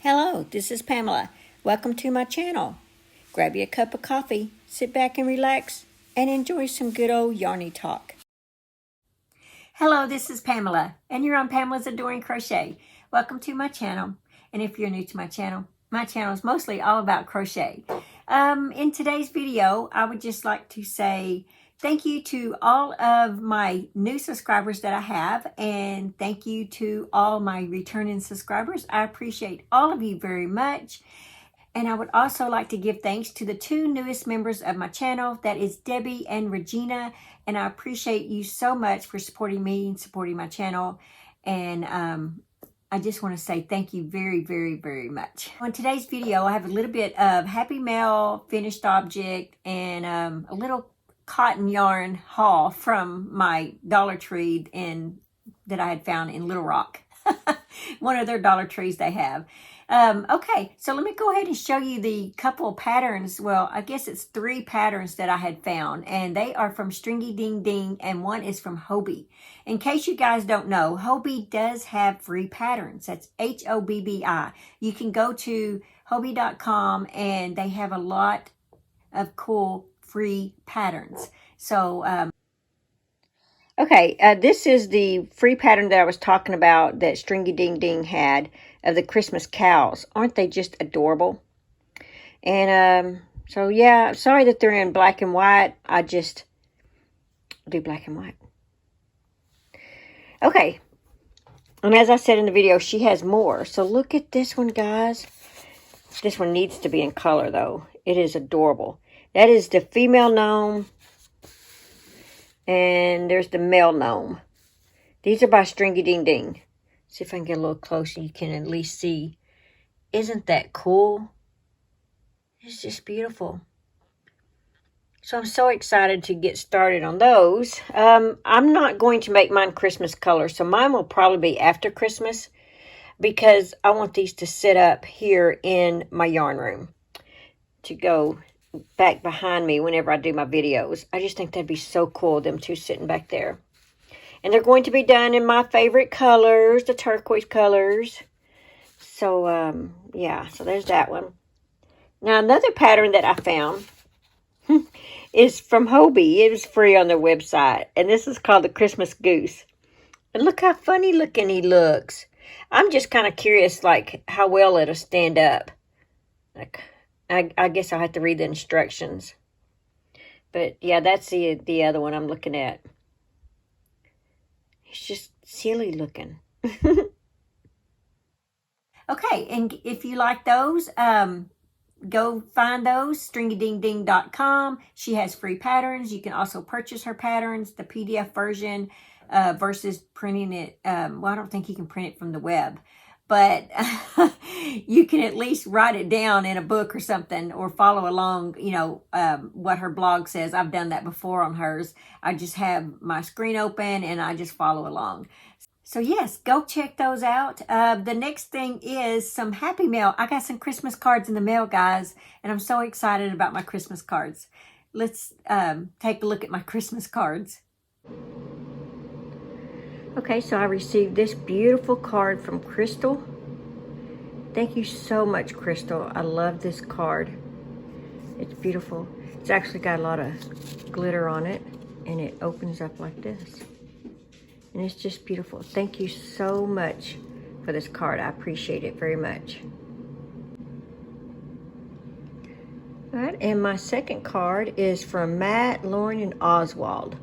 Hello, this is Pamela. Welcome to my channel. Grab you a cup of coffee, sit back and relax, and enjoy some good old yarny talk. Hello, this is Pamela, and you're on Pamela's Adoring Crochet. Welcome to my channel, and if you're new to my channel is mostly all about crochet. In today's video, I would just like to say thank you to all of my new subscribers that I have, and thank you to all my returning subscribers. I appreciate all of you very much. And I would also like to give thanks to the two newest members of my channel, that is Debbie and Regina. And I appreciate you so much for supporting me and supporting my channel. And I just want to say thank you very, very, very much. On today's video, I have a little bit of Happy Mail, finished object, and a little cotton yarn haul from my Dollar Tree that I had found in Little Rock. One of their Dollar Trees they have. Okay, so let me go ahead and show you the couple of patterns. Well, I guess it's 3 patterns that I had found, and they are from Stringy Ding Ding, and one is from Hobbii. In case you guys don't know, Hobbii does have free patterns. That's Hobbii. You can go to Hobbii.com, and they have a lot of cool free patterns. So, okay, this is the free pattern that I was talking about that Stringy Ding Ding had of the Christmas cows. Aren't they just adorable? And so yeah, sorry that they're in black and white. I just do black and white. Okay, and as I said in the video, she has more. So look at this one, guys. This one needs to be in color, though. It is adorable. That is the female gnome. And there's the male gnome. These are by Stringy Ding Ding. See if I can get a little closer. You can at least see. Isn't that cool? It's just beautiful. So I'm so excited to get started on those. I'm not going to make mine Christmas color. So mine will probably be after Christmas, because I want these to sit up here in my yarn room to go back behind me whenever I do my videos. I just think that'd be so cool, them two sitting back there. And they're going to be done in my favorite colors, the turquoise colors. So, yeah, so there's that one. Now, another pattern that I found is from Hobbii. It was free on their website. And this is called the Christmas Goose. And look how funny looking he looks. I'm just kind of curious, like, how well it'll stand up. Like, I guess I'll have to read the instructions. But, yeah, that's the other one I'm looking at. It's just silly looking. Okay, and if you like those, go find those, stringydingding.com. She has free patterns. You can also purchase her patterns, the PDF version, versus printing it. Well, I don't think you can print it from the web. But you can at least write it down in a book or something, or follow along, you know, what her blog says. I've done that before on hers. I just have my screen open and I just follow along. So yes, go check those out. The next thing is some Happy Mail. I got some Christmas cards in the mail, guys, and I'm so excited about my Christmas cards. Let's take a look at my Christmas cards. Okay, so I received this beautiful card from Crystal. Thank you so much, Crystal. I love this card. It's beautiful. It's actually got a lot of glitter on it, and it opens up like this. And it's just beautiful. Thank you so much for this card. I appreciate it very much. All right, and my second card is from Matt, Lauren, and Oswald.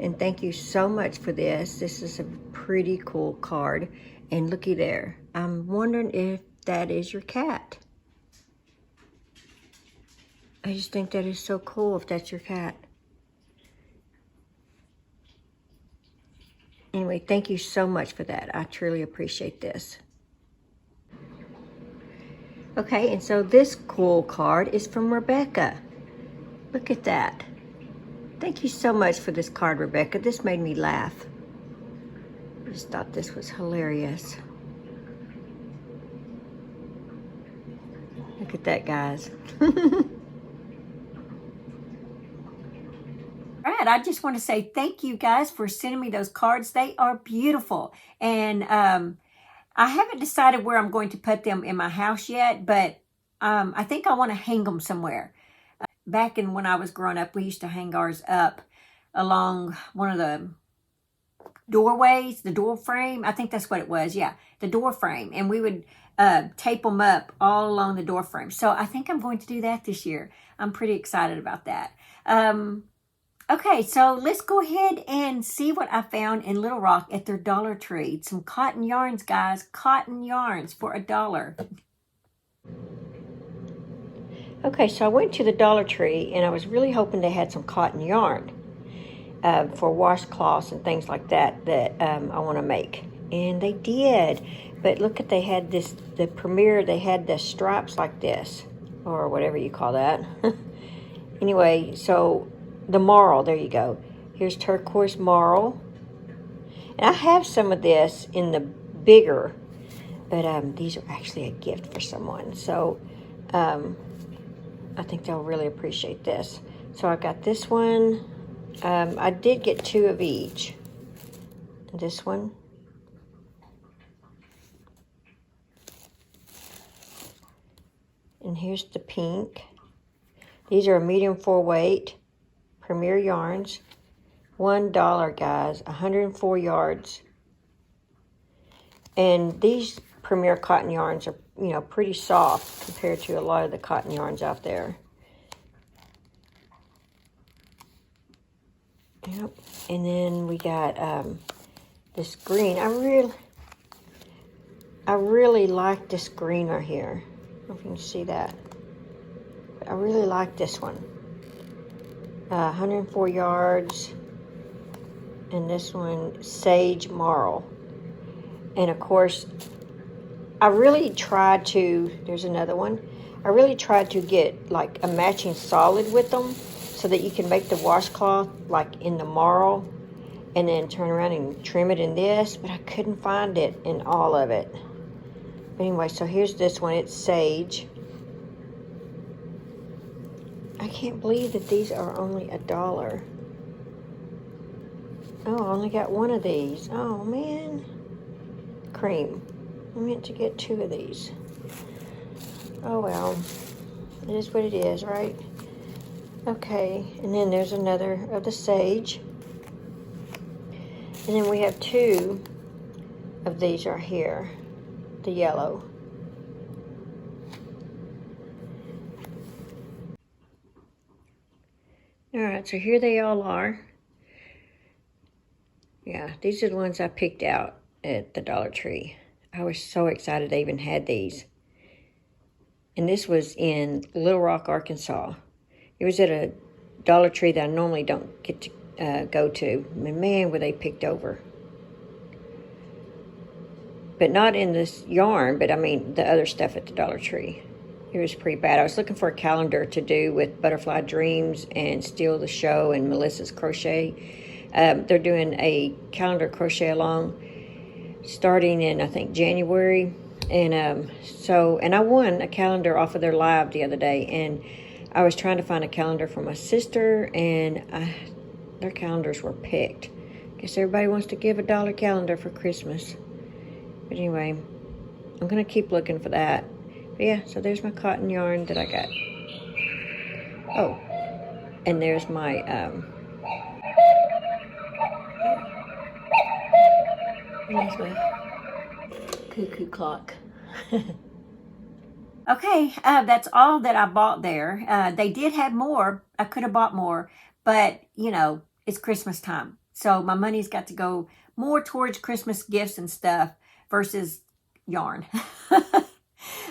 And thank you so much for this. This is a pretty cool card. And looky there. I'm wondering if that is your cat. I just think that is so cool if that's your cat. Anyway, thank you so much for that. I truly appreciate this. Okay, and so this cool card is from Rebecca. Look at that. Thank you so much for this card, Rebecca. This made me laugh. I just thought this was hilarious. Look at that, guys. All right, I just want to say thank you guys for sending me those cards. They are beautiful. And I haven't decided where I'm going to put them in my house yet, but I think I want to hang them somewhere. Back in when I was growing up, we used to hang ours up along one of the doorways, the door frame. I think that's what it was. Yeah, the door frame. And we would tape them up all along the door frame. So I think I'm going to do that this year. I'm pretty excited about that. Okay, so let's go ahead and see what I found in Little Rock at their Dollar Tree. Some cotton yarns, guys. Cotton yarns for $1. Okay, so I went to the Dollar Tree, and I was really hoping they had some cotton yarn for washcloths and things like that I want to make. And they did. But look at, they had this, the Premier, they had the stripes like this, or whatever you call that. Anyway, so the marl, there you go. Here's turquoise marl. And I have some of this in the bigger, but these are actually a gift for someone. So I think they'll really appreciate this. So I got this one. I did get 2 of each. This one. And here's the pink. These are a medium 4-weight Premier yarns. $1, guys. 104 yards. And these Premier cotton yarns are, you know, pretty soft compared to a lot of the cotton yarns out there. Yep. And then we got this green. I really like this green right here. I don't know if you can see that. But I really like this one. 104 yards. And this one, sage marl. And of course, I really tried to, there's another one. I really tried to get like a matching solid with them so that you can make the washcloth like in the marl and then turn around and trim it in this, but I couldn't find it in all of it. But anyway, so here's this one, it's sage. I can't believe that these are only $1. Oh, I only got 1 of these. Oh man. Cream. I meant to get 2 of these. Oh well. It is what it is, right? Okay, and then there's another of the sage. And then we have 2 of these right here. The yellow. Alright, so here they all are. Yeah, these are the ones I picked out at the Dollar Tree. I was so excited they even had these. And this was in Little Rock, Arkansas. It was at a Dollar Tree that I normally don't get to go to. And man, were they picked over. But not in this yarn, but I mean the other stuff at the Dollar Tree. It was pretty bad. I was looking for a calendar to do with Butterfly Dreams and Steal the Show and Melissa's Crochet. They're doing a calendar crochet along starting in, I think, January. And and I won a calendar off of their live the other day. And I was trying to find a calendar for my sister, and their calendars were picked. Guess everybody wants to give $1 calendar for Christmas. But anyway, I'm going to keep looking for that. But yeah, so there's my cotton yarn that I got. Oh, and there's my there's my cuckoo clock. Okay, that's all that I bought there. They did have more. I could have bought more, but you know, it's Christmas time. So my money's got to go more towards Christmas gifts and stuff versus yarn.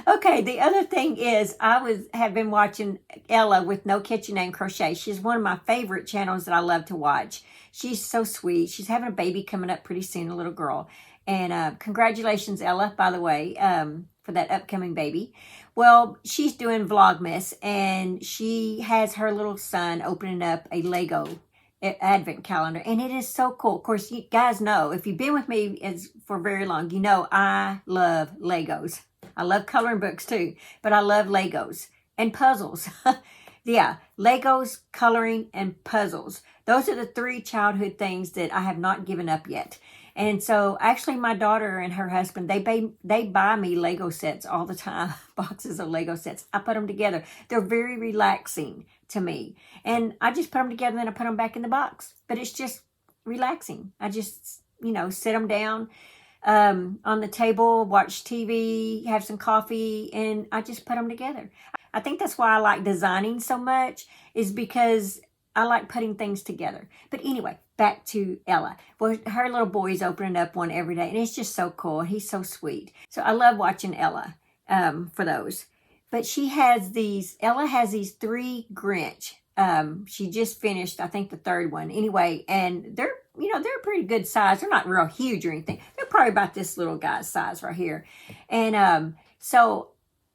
Okay, the other thing is have been watching Ella with No Kitchen Name Crochet. She's one of my favorite channels that I love to watch. She's so sweet. She's having a baby coming up pretty soon, a little girl. And congratulations, Ella, by the way, for that upcoming baby. Well, she's doing Vlogmas, and she has her little son opening up a Lego advent calendar, and it is so cool. Of course, you guys know, if you've been with me for very long, you know I love Legos. I love coloring books too, but I love Legos and puzzles. Yeah, Legos, coloring, and puzzles. Those are the 3 childhood things that I have not given up yet. And so actually my daughter and her husband, they buy me Lego sets all the time, boxes of Lego sets. I put them together. They're very relaxing to me. And I just put them together and then I put them back in the box. But it's just relaxing. I just, sit them down on the table, watch TV, have some coffee, and I just put them together. I think that's why I like designing so much, is because I like putting things together. But anyway, back to Ella. Well, her little boy's opening up one every day, and it's just so cool. He's so sweet. So I love watching Ella for those. But Ella has these 3 Grinch. She just finished, I think, the 3rd one. Anyway, and they're a pretty good size. They're not real huge or anything. They're probably about this little guy's size right here. And so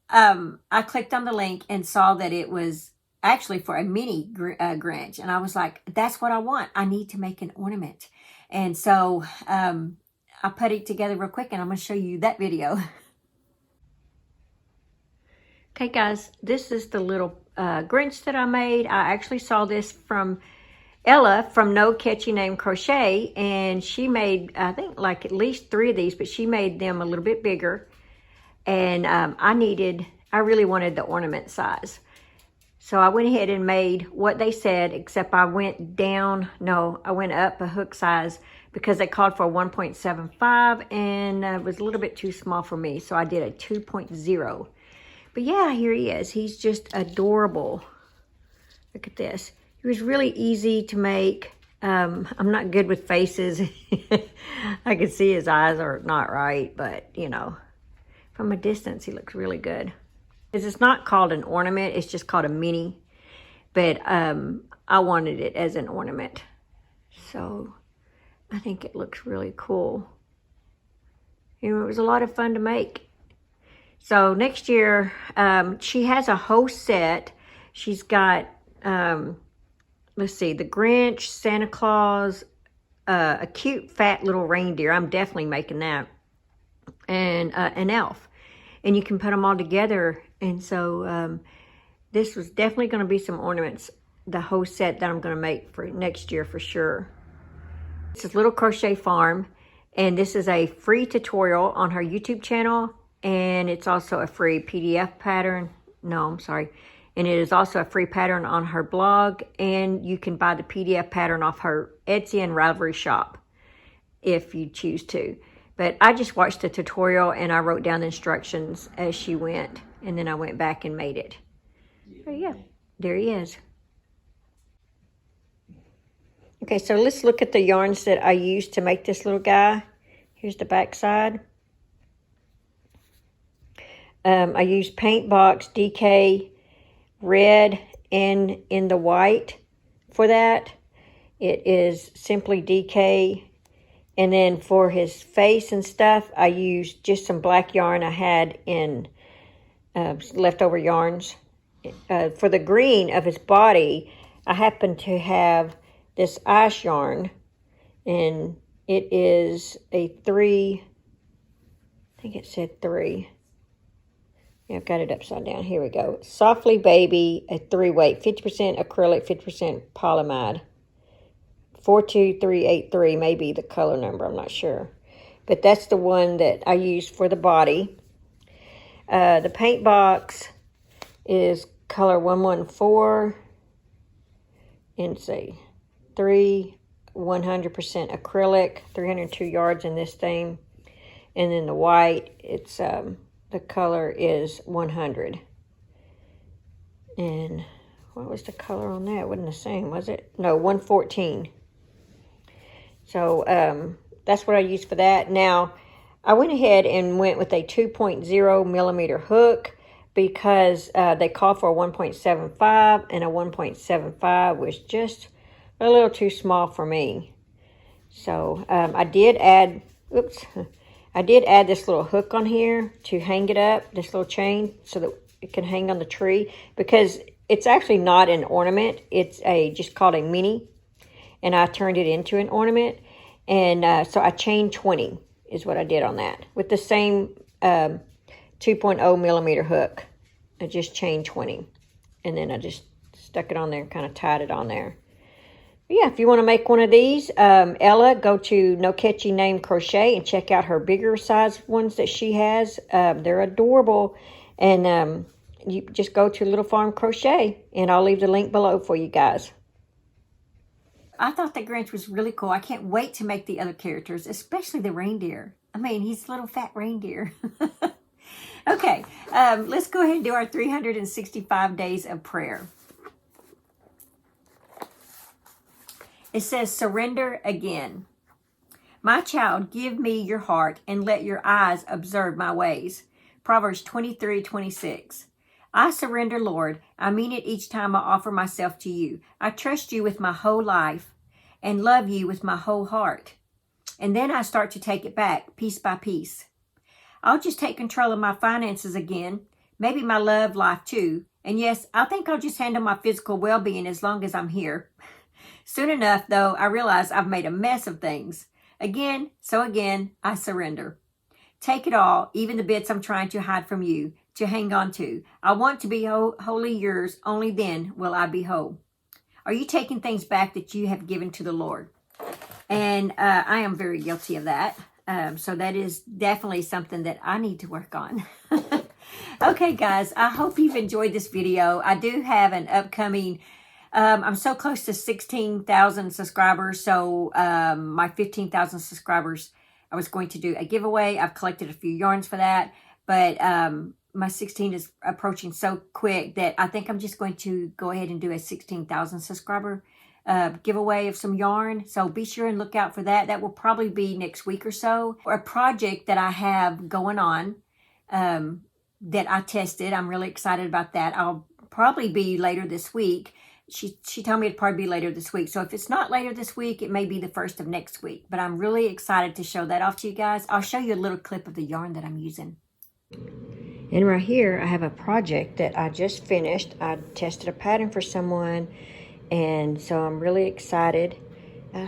I clicked on the link and saw that it was actually for a mini Grinch. And I was like, that's what I want. I need to make an ornament. And so I put it together real quick, and I'm going to show you that video. Okay, guys, this is the little Grinch that I made. I actually saw this from Ella from No Catchy Name Crochet, and she made, I think, like at least 3 of these, but she made them a little bit bigger. And I really wanted the ornament size. So I went ahead and made what they said, except I went up a hook size because they called for a 1.75, and it was a little bit too small for me. So I did a 2.0. But yeah, here he is. He's just adorable. Look at this. It was really easy to make. I'm not good with faces. I can see his eyes are not right, but from a distance, he looks really good. It's not called an ornament. It's just called a mini. But I wanted it as an ornament. So I think it looks really cool. It was a lot of fun to make. So next year, she has a whole set. She's got, let's see, the Grinch, Santa Claus, a cute fat little reindeer. I'm definitely making that. And an elf. And you can put them all together. And so this was definitely going to be some ornaments, the whole set that I'm going to make for next year for sure. This is Little Crochet Farm. And this is a free tutorial on her YouTube channel. And it's also a free PDF pattern. No, I'm sorry. And it is also a free pattern on her blog. And you can buy the PDF pattern off her Etsy and Ravelry shop if you choose to. But I just watched the tutorial and I wrote down the instructions as she went. And then I went back and made it. So yeah, there he is. Okay, so let's look at the yarns that I used to make this little guy. Here's the back side. I used Paint Box DK red and in the white for that. It is simply DK. And then for his face and stuff, I used just some black yarn I had in leftover yarns. For the green of his body, I happen to have this ice yarn. And it is a 3, I think it said 3. Yeah, I've got it upside down. Here we go. Softly Baby, a 3-weight, 50% acrylic, 50% polyamide. 42383 may be the color number, I'm not sure. But that's the one that I used for the body. The paint box is color 114. And see, 100% acrylic, 302 yards in this thing. And then the white, it's the color is 100. And what was the color on that? It wasn't the same, was it? No, 114. So that's what I used for that. Now, I went ahead and went with a 2.0 millimeter hook because they call for a 1.75, and a 1.75 was just a little too small for me. So I did add this little hook on here to hang it up, this little chain, so that it can hang on the tree, because it's actually not an ornament. It's just called a mini, and I turned it into an ornament. And so I chained 20 is what I did on that with the same 2.0 millimeter hook. I just chained 20, and then I just stuck it on there and kind of tied it on there. Yeah, if you want to make one of these, Ella, go to No Catchy Name Crochet and check out her bigger size ones that she has. They're adorable. And you just go to Little Farm Crochet, and I'll leave the link below for you guys. I thought the Grinch was really cool. I can't wait to make the other characters, especially the reindeer. I mean, he's a little fat reindeer. Okay, let's go ahead and do our 365 days of prayer. It says, surrender again. My child, give me your heart and let your eyes observe my ways. Proverbs 23:26. I surrender, Lord. I mean it each time I offer myself to you. I trust you with my whole life and love you with my whole heart. And then I start to take it back, piece by piece. I'll just take control of my finances again, maybe my love life too. And yes, I think I'll just handle my physical well-being as long as I'm here. Soon enough, though, I realize I've made a mess of things. Again, I surrender. Take it all, even the bits I'm trying to hide from you, to hang on to. I want to be wholly yours, only then will I be whole. Are you taking things back that you have given to the Lord? And I am very guilty of that. So that is definitely something that I need to work on. Okay, guys, I hope you've enjoyed this video. I do have an upcoming... I'm so close to 16,000 subscribers. So my 15,000 subscribers, I was going to do a giveaway. I've collected a few yarns for that. But my 16 is approaching so quick that I think I'm just going to go ahead and do a 16,000 subscriber giveaway of some yarn. So be sure and look out for that. That will probably be next week or so. Or a project that I have going on that I tested. I'm really excited about that. I'll probably be later this week. She told me it'd probably be later this week. So if it's not later this week, it may be the first of next week. But I'm really excited to show that off to you guys. I'll show you a little clip of the yarn that I'm using. And right here, I have a project that I just finished. I tested a pattern for someone. And so I'm really excited.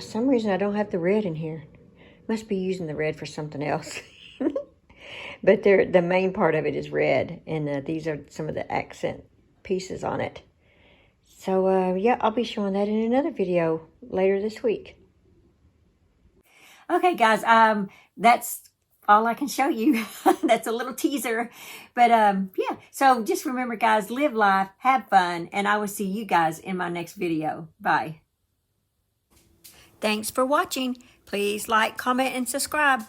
Some reason I don't have the red in here. Must be using the red for something else. But the main part of it is red. And these are some of the accent pieces on it. So, yeah, I'll be showing that in another video later this week. Okay, guys, that's all I can show you. That's a little teaser. But, yeah, so just remember, guys, live life, have fun, and I will see you guys in my next video. Bye. Thanks for watching. Please like, comment, and subscribe.